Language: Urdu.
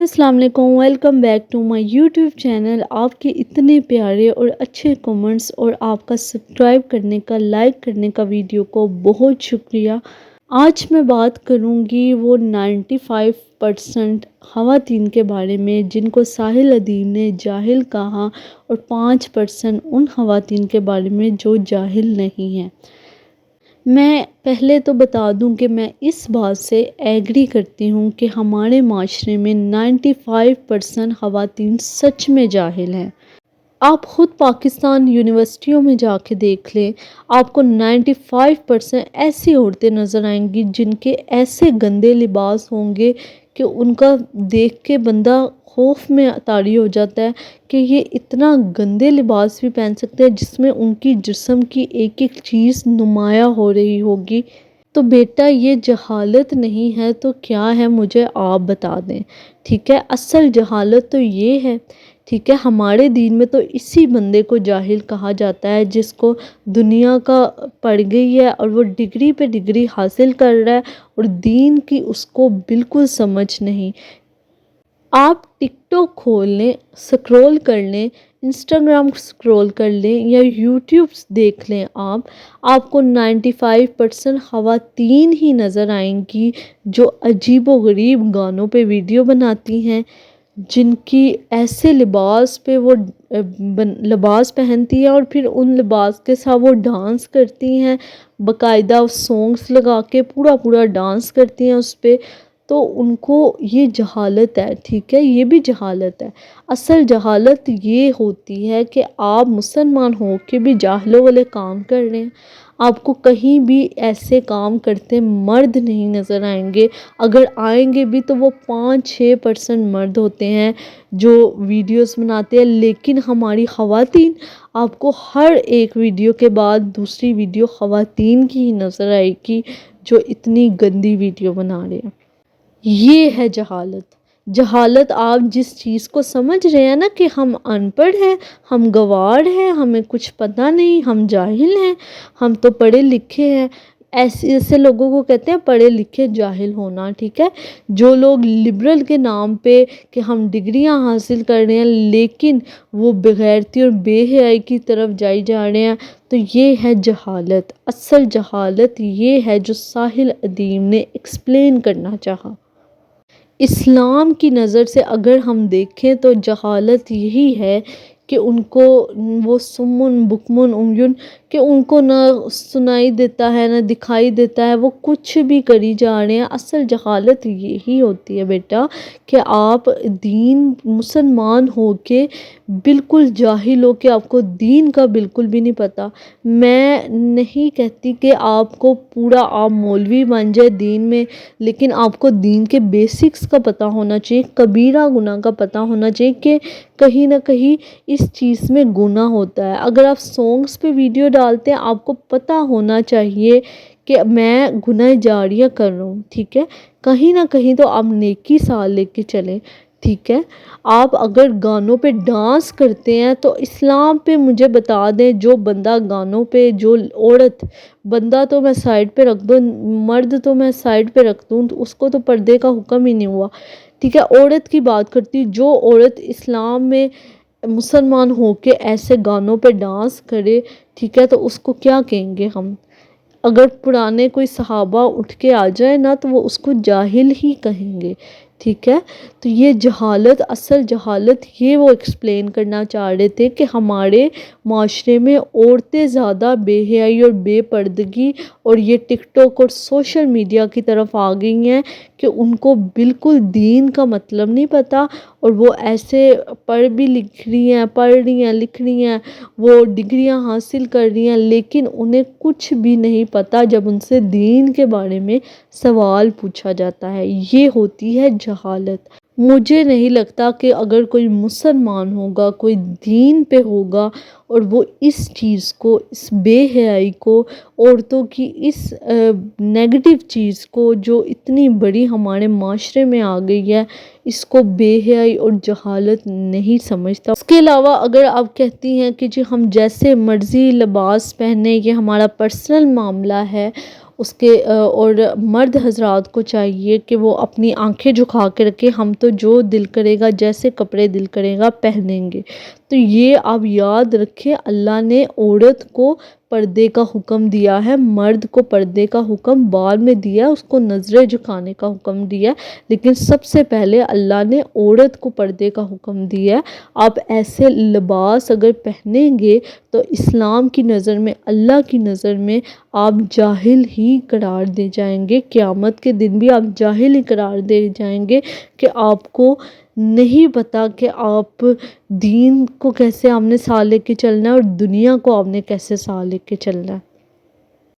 السلام علیکم، welcome back to my YouTube channel. آپ کے اتنے پیارے اور اچھے کمنٹس اور آپ کا سبسکرائب کرنے کا، لائک کرنے کا ویڈیو کو بہت شکریہ۔ آج میں بات کروں گی وہ 95% خواتین کے بارے میں جن کو ساحل ادیب نے جاہل کہا، اور 5% ان خواتین کے بارے میں جو جاہل نہیں ہیں۔ میں پہلے تو بتا دوں کہ میں اس بات سے ایگری کرتی ہوں کہ ہمارے معاشرے میں 95% خواتین سچ میں جاہل ہیں۔ آپ خود پاکستان یونیورسٹیوں میں جا کے دیکھ لیں، آپ کو 95% ایسی عورتیں نظر آئیں گی جن کے ایسے گندے لباس ہوں گے کہ ان کا دیکھ کے بندہ خوف میں طاری ہو جاتا ہے کہ یہ اتنا گندے لباس بھی پہن سکتے ہیں جس میں ان کی جسم کی ایک ایک چیز نمایاں ہو رہی ہوگی۔ تو بیٹا یہ جہالت نہیں ہے تو کیا ہے، مجھے آپ بتا دیں، ٹھیک ہے؟ اصل جہالت تو یہ ہے، ٹھیک ہے؟ ہمارے دین میں تو اسی بندے کو جاہل کہا جاتا ہے جس کو دنیا کا پڑ گئی ہے اور وہ ڈگری پہ ڈگری حاصل کر رہا ہے اور دین کی اس کو بالکل سمجھ نہیں۔ آپ ٹک ٹاک کھول لیں، سکرول کر لیں، انسٹاگرام سکرول کر لیں یا یوٹیوب دیکھ لیں، آپ کو 95% خواتین ہی نظر آئیں گی جو عجیب و غریب گانوں پہ ویڈیو بناتی ہیں، جن کی ایسے لباس پہ وہ لباس پہنتی ہیں اور پھر ان لباس کے ساتھ وہ ڈانس کرتی ہیں، باقاعدہ سانگس لگا کے پورا ڈانس کرتی ہیں اس پہ۔ تو ان کو یہ جہالت ہے، ٹھیک ہے؟ یہ بھی جہالت ہے۔ اصل جہالت یہ ہوتی ہے کہ آپ مسلمان ہو کے بھی جاہلوں والے کام کر رہے ہیں۔ آپ کو کہیں بھی ایسے کام کرتے مرد نہیں نظر آئیں گے، اگر آئیں گے بھی تو وہ 5-6% مرد ہوتے ہیں جو ویڈیوز بناتے ہیں، لیکن ہماری خواتین، آپ کو ہر ایک ویڈیو کے بعد دوسری ویڈیو خواتین کی ہی نظر آئے گی جو اتنی گندی ویڈیو بنا رہے ہیں۔ یہ ہے جہالت۔ جہالت آپ جس چیز کو سمجھ رہے ہیں نا کہ ہم ان پڑھ ہیں، ہم گنوار ہیں، ہمیں کچھ پتہ نہیں، ہم جاہل ہیں، ہم تو پڑھے لکھے ہیں، ایسے لوگوں کو کہتے ہیں پڑھے لکھے جاہل ہونا، ٹھیک ہے؟ جو لوگ لبرل کے نام پہ کہ ہم ڈگریاں حاصل کر رہے ہیں لیکن وہ بغیرتی اور بے حیائی کی طرف جائی جا رہے ہیں، تو یہ ہے جہالت۔ اصل جہالت یہ ہے جو ساحل ادیب نے ایکسپلین کرنا چاہا۔ اسلام کی نظر سے اگر ہم دیکھیں تو جہالت یہی ہے کہ ان کو وہ سمن بکمن عمیٌ کہ ان کو نہ سنائی دیتا ہے نہ دکھائی دیتا ہے، وہ کچھ بھی کری جا رہے ہیں۔ اصل جہالت یہی ہوتی ہے بیٹا کہ آپ دین مسلمان ہو کے بالکل جاہل ہو، کہ آپ کو دین کا بالکل بھی نہیں پتہ۔ میں نہیں کہتی کہ آپ کو پورا آپ مولوی بن جائے دین میں، لیکن آپ کو دین کے بیسکس کا پتہ ہونا چاہیے، کبیرہ گناہ کا پتہ ہونا چاہیے کہ کہیں نہ کہیں اس چیز میں گناہ ہوتا ہے۔ اگر آپ سانگس پہ ویڈیو ڈالتے ہیں، آپ کو پتہ ہونا چاہیے کہ میں گناہ جاریہ کر رہا ہوں، ٹھیک ہے؟ کہیں نہ کہیں تو آپ نیکی ساتھ لے کے چلیں، ٹھیک ہے؟ آپ اگر گانوں پہ ڈانس کرتے ہیں تو اسلام پہ مجھے بتا دیں، جو بندہ گانوں پہ، جو عورت، بندہ تو میں سائڈ پہ رکھ دوں، مرد تو میں سائڈ پہ رکھ دوں، تو اس کو تو پردے کا حکم ہی نہیں ہوا، ٹھیک ہے؟ عورت کی بات کرتی، جو عورت اسلام میں مسلمان ہو کے ایسے گانوں پہ ڈانس کرے، ٹھیک ہے، تو اس کو کیا کہیں گے ہم؟ اگر پرانے کوئی صحابہ اٹھ کے آ جائے نا تو وہ اس کو جاہل ہی کہیں گے، ٹھیک ہے؟ تو یہ جہالت، اصل جہالت یہ وہ ایکسپلین کرنا چاہ رہے تھے کہ ہمارے معاشرے میں عورتیں زیادہ بے حیائی اور بے پردگی اور یہ ٹک ٹاک اور سوشل میڈیا کی طرف آ گئی ہیں کہ ان کو بالکل دین کا مطلب نہیں پتہ، اور وہ ایسے پڑھ رہی ہیں، لکھ رہی ہیں، وہ ڈگریاں حاصل کر رہی ہیں، لیکن انہیں کچھ بھی نہیں پتہ جب ان سے دین کے بارے میں سوال پوچھا جاتا ہے۔ یہ ہوتی ہے جہالت۔ مجھے نہیں لگتا کہ اگر کوئی مسلمان ہوگا، کوئی دین پہ ہوگا اور وہ اس چیز کو، اس بے حیائی کو، عورتوں کی اس نیگیٹو چیز کو جو اتنی بڑی ہمارے معاشرے میں آ گئی ہے، اس کو بے حیائی اور جہالت نہیں سمجھتا۔ اس کے علاوہ اگر آپ کہتی ہیں کہ جی ہم جیسے مرضی لباس پہنے، یہ ہمارا پرسنل معاملہ ہے اس کے اور مرد حضرات کو چاہیے کہ وہ اپنی آنکھیں جھکا کے رکھے، ہم تو جو دل کرے گا، جیسے کپڑے دل کرے گا پہنیں گے۔ تو یہ آپ یاد رکھیں، اللہ نے عورت کو پردے کا حکم دیا ہے، مرد کو پردے کا حکم بعد میں دیا ہے، اس کو نظریں جھکانے کا حکم دیا ہے، لیکن سب سے پہلے اللہ نے عورت کو پردے کا حکم دیا ہے۔ آپ ایسے لباس اگر پہنیں گے تو اسلام کی نظر میں، اللہ کی نظر میں آپ جاہل ہی قرار دے جائیں گے، قیامت کے دن بھی آپ جاہل ہی قرار دے جائیں گے کہ آپ کو نہیں پتا کہ آپ دین کو کیسے آپ نے ساتھ لے کے چلنا ہے اور دنیا کو آپ نے کیسے ساتھ لے کے چلنا ہے۔